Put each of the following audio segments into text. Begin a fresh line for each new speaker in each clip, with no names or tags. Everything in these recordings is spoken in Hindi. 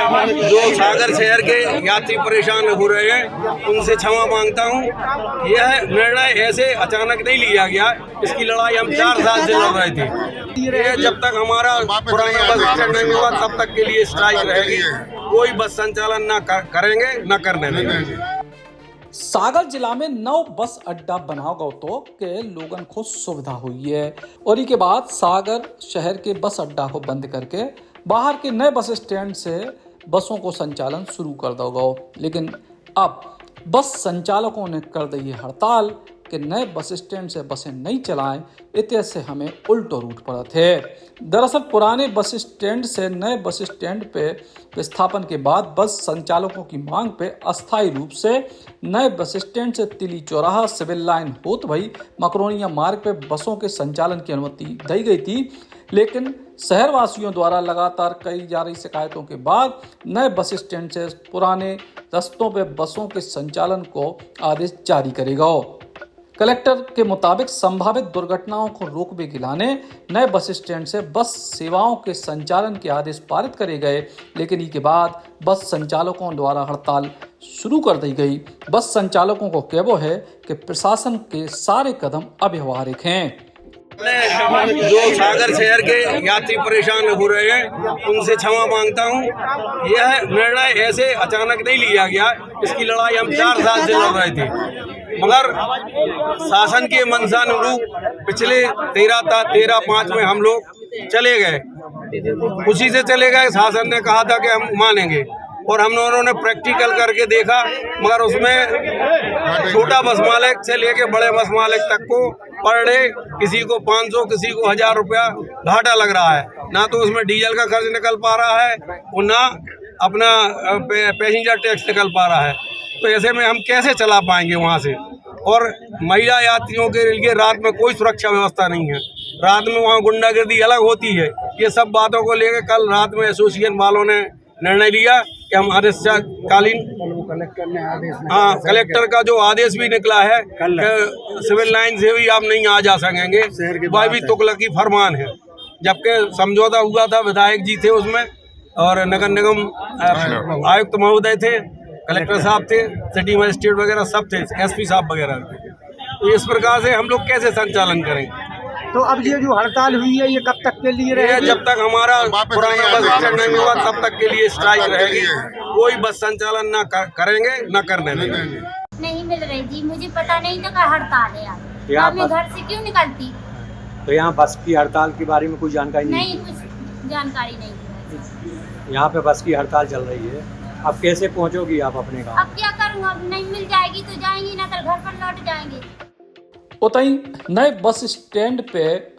जो सागर शहर के यात्री परेशान हो रहे हैं उनसे क्षमा मांगता हूं। यह निर्णय ऐसे अचानक नहीं लिया गया, इसकी लड़ाई हम 4 साल से लड़ रहे थे। ये जब तक हमारा पुराना बस स्टैंड नहीं होगा तब तक के लिए स्ट्राइक रहेगी। कोई बस संचालन न करेंगे न करने देंगे।
सागर जिला में नव बस अड्डा बनाओ तो के लोगन को सुविधा हुई है और इसके बाद सागर शहर के बस अड्डा को बंद करके बाहर के नए बस स्टैंड से बसों को संचालन शुरू कर दोगे। लेकिन अब बस संचालकों ने कर दी है हड़ताल कि नए बस स्टैंड से बसें नहीं चलाएं। इतने से हमें उल्टो रूट पड़ा थे। दरअसल पुराने बस स्टैंड से नए बस स्टैंड पे विस्थापन के बाद बस संचालकों की मांग पे अस्थायी रूप से नए बस स्टैंड से तिली चौराहा सिविल लाइन होत भई मकरोनिया मार्ग पे बसों के संचालन की अनुमति दी गई थी। लेकिन शहरवासियों द्वारा लगातार कई जा रही शिकायतों के बाद नए बस स्टैंड से पुराने रास्तों पे बसों के संचालन को आदेश जारी करेगा। कलेक्टर के मुताबिक संभावित दुर्घटनाओं को रोकने के लिए नए बस स्टैंड से बस सेवाओं के संचालन के आदेश पारित करे गए। लेकिन इसके बाद बस संचालकों द्वारा हड़ताल शुरू कर दी गई। बस संचालकों को कहना है कि प्रशासन के सारे कदम अव्यावहारिक हैं।
जो सागर शहर के यात्री परेशान हो रहे हैं उनसे क्षमा मांगता हूं। यह निर्णय ऐसे अचानक नहीं लिया गया, इसकी लड़ाई हम 4 साल से लड़ रहे थे। मगर शासन के मंशानुरूप पिछले 13/5 में हम लोग चले गए, खुशी से चले गए। शासन ने कहा था कि हम मानेंगे और हम दोनों ने प्रैक्टिकल करके देखा, मगर उसमें छोटा बस मालिक से लेके बड़े बस मालिक तक को पर डे किसी को 500 किसी को 1000 रुपया घाटा लग रहा है। ना तो उसमें डीजल का खर्च निकल पा रहा है और ना अपना पैसेंजर टैक्स निकल पा रहा है। तो ऐसे में हम कैसे चला पाएंगे वहाँ से। और महिला यात्रियों के लिए रात में कोई सुरक्षा व्यवस्था नहीं है। रात में वहाँ गुंडागर्दी अलग होती है। ये सब बातों को लेकर कल रात में एसोसिएशन वालों ने निर्णय लिया कि हम आदेशकालीन कलेक्टर का जो आदेश भी निकला है सिविल लाइन से भी आप नहीं आ जा सकेंगे, वह भी तुगलकी फरमान है। जबकि समझौता हुआ था, विधायक जी थे उसमें और नगर निगम आयुक्त महोदय थे, कलेक्टर साहब थे, सिटी मजिस्ट्रेट वगैरह सब थे, एसपी साहब वगैरह थे। तो इस प्रकार से हम लोग कैसे संचालन करेंगे।
तो अब ये जो हड़ताल हुई है ये कब तक के लिए रहेगी?
जब तक हमारा पुराना बस स्टैंड नहीं होगा तब तक के लिए स्ट्राइक रहेगी। कोई बस संचालन न करेंगे न करने देंगे।
नहीं मिल रही जी, मुझे पता नहीं था कि हड़ताल है यार। मैं घर से क्यों निकलती।
तो यहाँ बस की हड़ताल के बारे में कोई जानकारी
नहीं, कुछ जानकारी नहीं।
यहाँ पे बस की हड़ताल चल रही है, अब कैसे पहुँचोगी आप अपने गाँव?
अब क्या करूँगा, अब नहीं मिल जाएगी तो जाएंगी, ना तो घर पर लौट जाएंगे।
उतई नए बस स्टैंड पे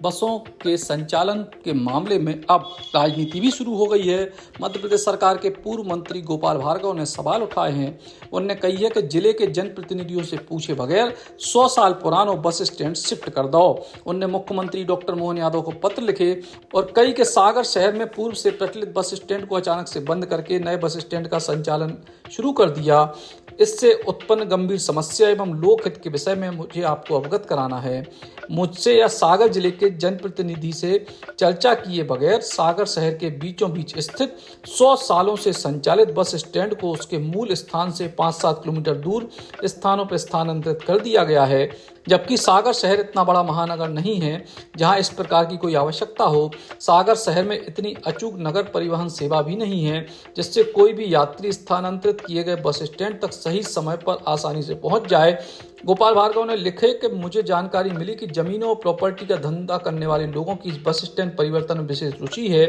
बसों के संचालन के मामले में अब राजनीति भी शुरू हो गई है। मध्य प्रदेश सरकार के पूर्व मंत्री गोपाल भार्गव ने सवाल उठाए हैं। उन्होंने कही है कि जिले के जनप्रतिनिधियों से पूछे बगैर 100 साल पुराना बस स्टैंड शिफ्ट कर दो। उन्होंने मुख्यमंत्री डॉक्टर मोहन यादव को पत्र लिखे और कई के सागर शहर में पूर्व से प्रचलित बस स्टैंड को अचानक से बंद करके नए बस स्टैंड का संचालन शुरू कर दिया। इससे उत्पन्न गंभीर समस्या एवं लोकहित के विषय में मुझे आपको अवगत कराना है। मुझसे या सागर जिले के जनप्रतिनिधि से चर्चा किए बगैर सागर शहर के बीचों बीच स्थित 100 सालों से संचालित बस स्टैंड को उसके मूल स्थान से 5-7 किलोमीटर दूर स्थानों पर स्थानांतरित कर दिया गया है। जबकि सागर शहर इतना बड़ा महानगर नहीं है जहां इस प्रकार की कोई आवश्यकता हो। सागर शहर में इतनी अचूक नगर परिवहन सेवा भी नहीं है जिससे कोई भी यात्री स्थानांतरित किए गए बस स्टैंड तक सही समय पर आसानी से पहुंच जाए। गोपाल भार्गव ने लिखे कि मुझे जानकारी मिली कि जमीनों और प्रॉपर्टी का धंधा करने वाले लोगों की इस बस स्टैंड परिवर्तन में विशेष रुचि है।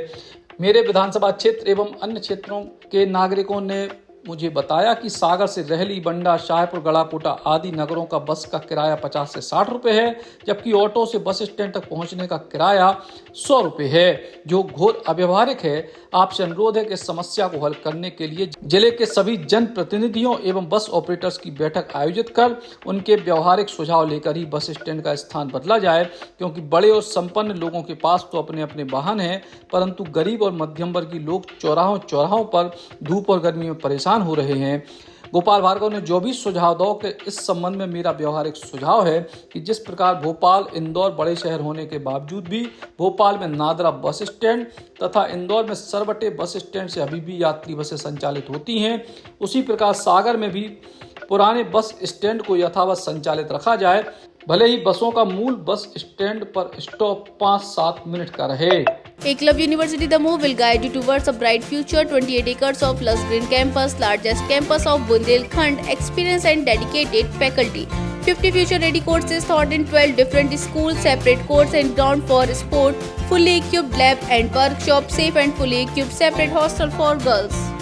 मेरे विधानसभा क्षेत्र एवं अन्य क्षेत्रों के नागरिकों ने मुझे बताया कि सागर से रहली, बंडा, शाहपुर, गड़ाकोटा आदि नगरों का बस का किराया 50 से 60 रुपए है, जबकि ऑटो से बस स्टैंड तक पहुंचने का किराया 100 रुपए है, जो घोर अव्यवहारिक है। आपसे अनुरोध है कि इस समस्या को हल करने के लिए जिले के सभी जनप्रतिनिधियों एवं बस ऑपरेटर्स की बैठक आयोजित कर उनके व्यवहारिक सुझाव लेकर ही बस स्टैंड का स्थान बदला जाए, क्योंकि बड़े और संपन्न लोगों के पास तो अपने अपने वाहन हैं, परंतु गरीब और मध्यम वर्गीय लोग चौराहों पर धूप और गर्मी में परेशान हो रहे हैं। गोपाल भार्गव ने जो भी सुझाव दो कि इस संबंध में मेरा व्यवहारिक सुझाव है कि जिस प्रकार भोपाल इंदौर बड़े शहर होने के बावजूद भी भोपाल में नादरा बस स्टैंड तथा इंदौर में सरवटे बस स्टैंड से अभी भी यात्री बसें संचालित होती हैं, उसी प्रकार सागर में भी पुराने बस स्टैंड को यथावत संचालित रखा जाए, भले ही बसों का मूल बस स्टैंड पर स्टॉप 5-7 मिनट का रहे।
Eklavya University The Move will guide you towards a bright future. 28 acres of lush green campus, largest campus of Bundelkhand, experienced and dedicated faculty. 50 future-ready courses taught in 12 different schools, separate courts and ground for sport, fully equipped lab and workshop, safe and fully equipped separate hostel for girls.